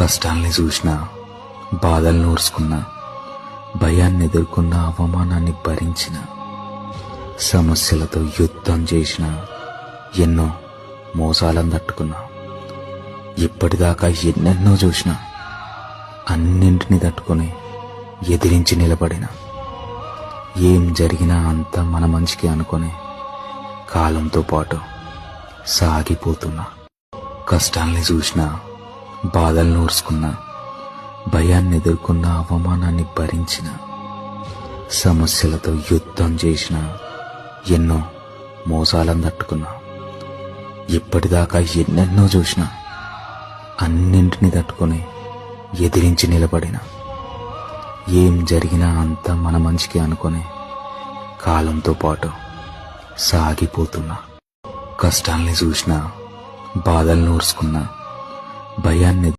కష్టాల్ని చూసినా, బాధల్ని ఓర్చుకున్నా, భయాన్ని ఎదుర్కొన్న, అవమానాన్ని భరించిన, సమస్యలతో యుద్ధం చేసిన, ఎన్నో మోసాలను తట్టుకున్నా, ఇప్పటిదాకా ఎన్నెన్నో చూసినా, అన్నింటినీ తట్టుకొని ఎదిరించి నిలబడిన, ఏం జరిగినా అంతా మన మంచికి అనుకొని కాలంతో పాటు సాగిపోతున్నా. కష్టాల్ని చూసినా, బాధల్ని ఓర్చుకున్నా, భయాన్ని ఎదుర్కొన్న, అవమానాన్ని భరించిన, సమస్యలతో యుద్ధం చేసిన, ఎన్నో మోసాలను తట్టుకున్నా, ఇప్పటిదాకా ఎన్నెన్నో చూసినా, అన్నింటినీ తట్టుకొని ఎదిరించి నిలబడిన, ఏం జరిగినా అంతా మన మంచికి అనుకొని కాలంతో పాటు సాగిపోతున్నా. కష్టాల్ని చూసినా, బాధల్ని ఓర్చుకున్నా, భయాన్ని